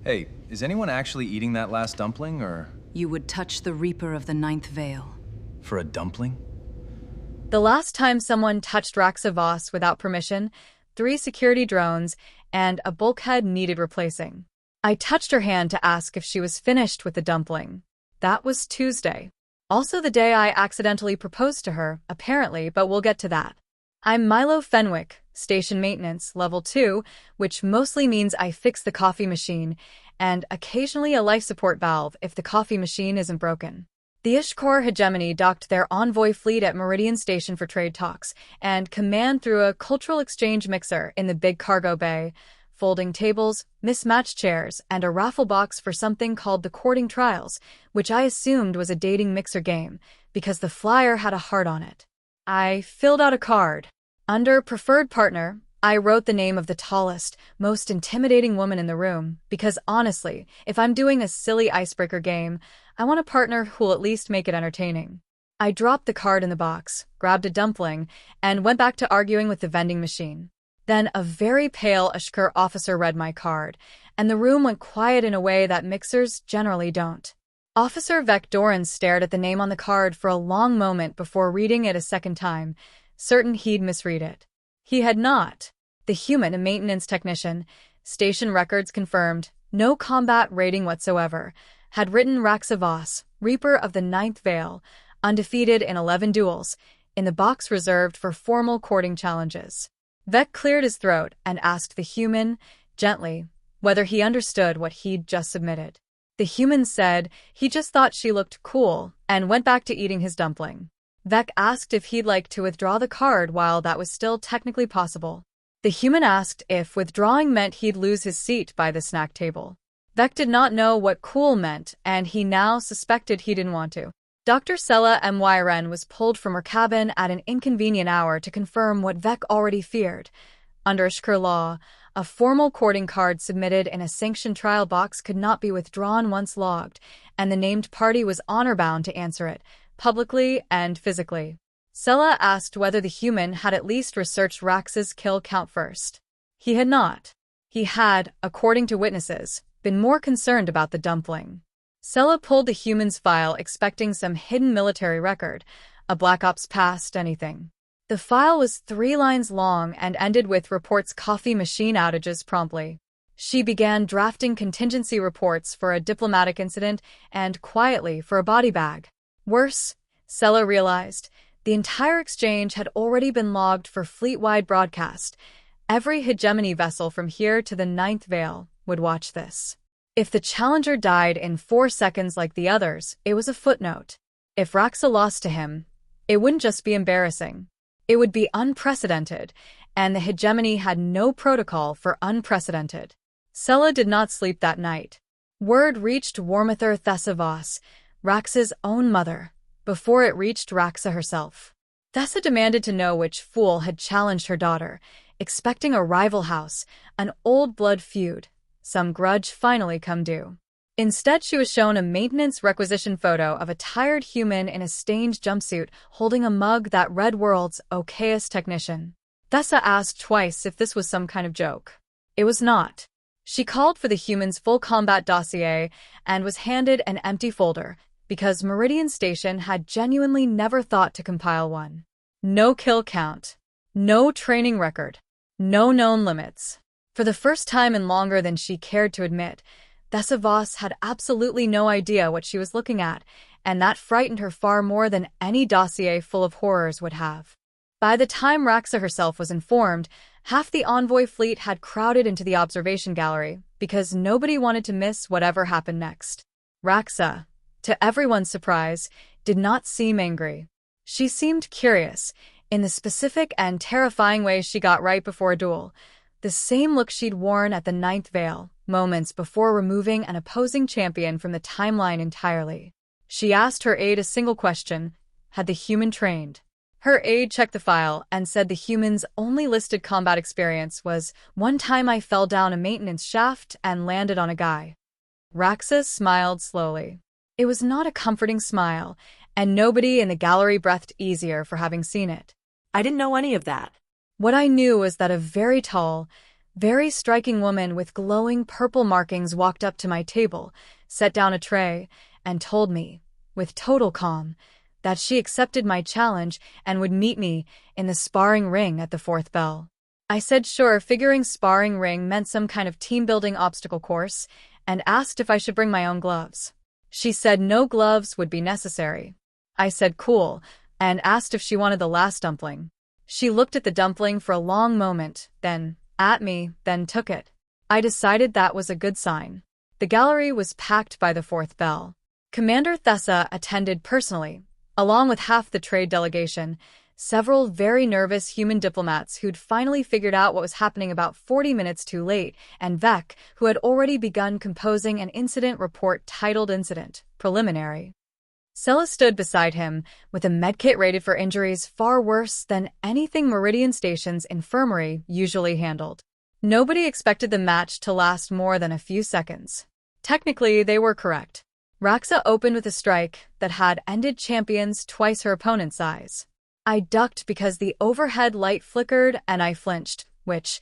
Hey, is anyone actually eating that last dumpling, or You would touch the Reaper of the Ninth Veil. for a dumpling? The last time someone touched Raxa Voss without permission, 3 security drones and a bulkhead needed replacing. I touched her hand to ask if she was finished with the dumpling. That was Tuesday. Also the day I accidentally proposed to her, apparently, but we'll get to that. I'm Milo Fenwick, Station Maintenance, Level 2, which mostly means I fix the coffee machine, and occasionally a life support valve if the coffee machine isn't broken. The Ashkar Hegemony docked their envoy fleet at Meridian Station for trade talks, and command through a cultural exchange mixer in the big cargo bay, folding tables, mismatched chairs, and a raffle box for something called the Courting Trials, which I assumed was a dating mixer game, because the flyer had a heart on it. I filled out a card. Under Preferred Partner, I wrote the name of the tallest, most intimidating woman in the room, because honestly, if I'm doing a silly icebreaker game, I want a partner who'll at least make it entertaining. I dropped the card in the box, grabbed a dumpling, and went back to arguing with the vending machine. Then a very pale Ashkar officer read my card, and the room went quiet in a way that mixers generally don't. Officer Vec Doran stared at the name on the card for a long moment before reading it a second time, certain he'd misread it. He had not. The human, a maintenance technician, station records confirmed, no combat rating whatsoever, had written Raxa Voss, Reaper of the Ninth Veil, undefeated in 11 duels, in the box reserved for formal courting challenges. Vec cleared his throat and asked the human, gently, whether he understood what he'd just submitted. The human said he just thought she looked cool and went back to eating his dumpling. Vec asked if he'd like to withdraw the card while that was still technically possible. The human asked if withdrawing meant he'd lose his seat by the snack table. Vec did not know what cool meant, and he now suspected he didn't want to. Dr. Sella Myren was pulled from her cabin at an inconvenient hour to confirm what Vec already feared. Under Ashkar law, a formal courting card submitted in a sanctioned trial box could not be withdrawn once logged, and the named party was honor-bound to answer it, publicly and physically. Sella asked whether the human had at least researched Raxa's kill count first. He had not. He had, according to witnesses, been more concerned about the dumpling. Sella pulled the human's file expecting some hidden military record, a Black Ops past anything. The file was 3 lines long and ended with reports coffee machine outages promptly. She began drafting contingency reports for a diplomatic incident and quietly for a body bag. Worse, Sella realized, the entire exchange had already been logged for fleet-wide broadcast. Every hegemony vessel from here to the Ninth Veil would watch this. If the Challenger died in 4 seconds like the others, it was a footnote. If Raxa lost to him, it wouldn't just be embarrassing. It would be unprecedented, and the hegemony had no protocol for unprecedented. Sella did not sleep that night. Word reached Warmother Thessa Voss, Raxa's own mother, before it reached Raxa herself. Thessa demanded to know which fool had challenged her daughter, expecting a rival house, an old blood feud, some grudge finally come due. Instead, she was shown a maintenance requisition photo of a tired human in a stained jumpsuit holding a mug that read World's okayest technician. Thessa asked twice if this was some kind of joke. It was not. She called for the human's full combat dossier and was handed an empty folder, because Meridian Station had genuinely never thought to compile one. No kill count. No training record. No known limits. For the first time in longer than she cared to admit, Thessa Voss had absolutely no idea what she was looking at, and that frightened her far more than any dossier full of horrors would have. By the time Raxa herself was informed, half the envoy fleet had crowded into the observation gallery, because nobody wanted to miss whatever happened next. Raxa, to everyone's surprise, did not seem angry. She seemed curious, in the specific and terrifying way she got right before a duel, the same look she'd worn at the Ninth Veil, moments before removing an opposing champion from the timeline entirely. She asked her aide a single question: had the human trained? Her aide checked the file and said the human's only listed combat experience was, "One time I fell down a maintenance shaft and landed on a guy." Raxa smiled slowly. It was not a comforting smile, and nobody in the gallery breathed easier for having seen it. I didn't know any of that. What I knew was that a very tall, Very striking woman with glowing purple markings walked up to my table, set down a tray, and told me, with total calm, that she accepted my challenge and would meet me in the sparring ring at the fourth bell. I said sure, figuring sparring ring meant some kind of team-building obstacle course, and asked if I should bring my own gloves. She said no gloves would be necessary. I said cool, and asked if she wanted the last dumpling. She looked at the dumpling for a long moment, then at me, then took it. I decided that was a good sign. The gallery was packed by the fourth bell. Commander Thessa attended personally, along with half the trade delegation, several very nervous human diplomats who'd finally figured out what was happening about 40 minutes too late, and Vec, who had already begun composing an incident report titled Incident Preliminary. Sella stood beside him, with a medkit rated for injuries far worse than anything Meridian Station's infirmary usually handled. Nobody expected the match to last more than a few seconds. Technically, they were correct. Raxa opened with a strike that had ended champions twice her opponent's size. I ducked because the overhead light flickered and I flinched, which,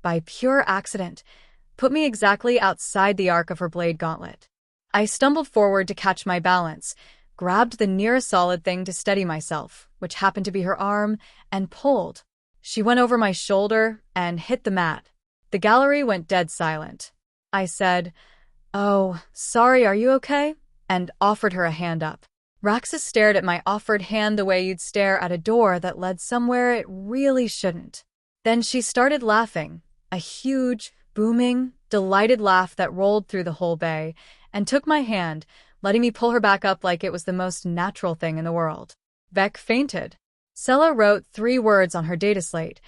by pure accident, put me exactly outside the arc of her blade gauntlet. I stumbled forward to catch my balance, grabbed the nearest solid thing to steady myself, which happened to be her arm, and pulled. She went over my shoulder and hit the mat. The gallery went dead silent. I said, "Oh, sorry, are you okay?" and offered her a hand up. Raxa stared at my offered hand the way you'd stare at a door that led somewhere it really shouldn't. Then she started laughing, a huge, booming, delighted laugh that rolled through the whole bay, and took my hand, letting me pull her back up like it was the most natural thing in the world. Vec fainted. Sella wrote 3 words on her data slate: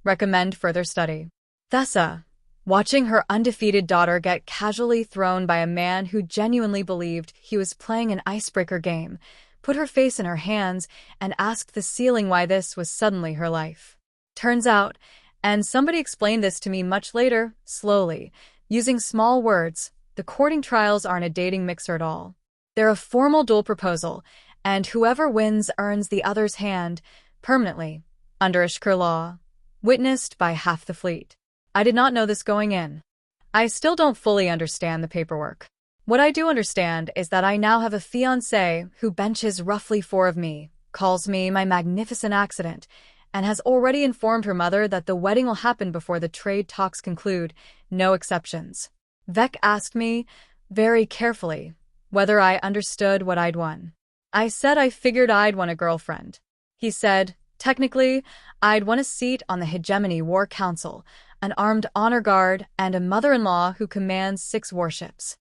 recommend further study. Thessa, watching her undefeated daughter get casually thrown by a man who genuinely believed he was playing an icebreaker game, put her face in her hands and asked the ceiling why this was suddenly her life. Turns out, and somebody explained this to me much later, slowly, using small words, the courting trials aren't a dating mixer at all. They're a formal duel proposal, and whoever wins earns the other's hand, permanently, under Ashkar law, witnessed by half the fleet. I did not know this going in. I still don't fully understand the paperwork. What I do understand is that I now have a fiancé who benches roughly 4 of me, calls me my magnificent accident, and has already informed her mother that the wedding will happen before the trade talks conclude, no exceptions. Vec asked me, very carefully, whether I understood what I'd won. I said I figured I'd won a girlfriend. He said, technically, I'd won a seat on the Hegemony War Council, an armed honor guard, and a mother-in-law who commands 6 warships.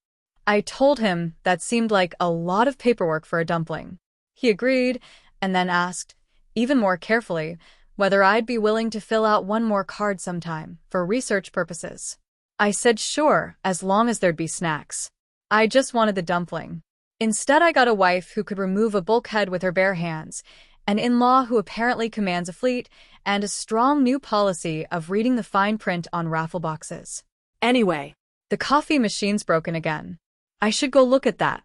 I told him that seemed like a lot of paperwork for a dumpling. He agreed, and then asked, even more carefully, whether I'd be willing to fill out 1 more card sometime, for research purposes. I said sure, as long as there'd be snacks. I just wanted the dumpling. Instead, I got a wife who could remove a bulkhead with her bare hands, an in-law who apparently commands a fleet, and a strong new policy of reading the fine print on raffle boxes. Anyway, the coffee machine's broken again. I should go look at that.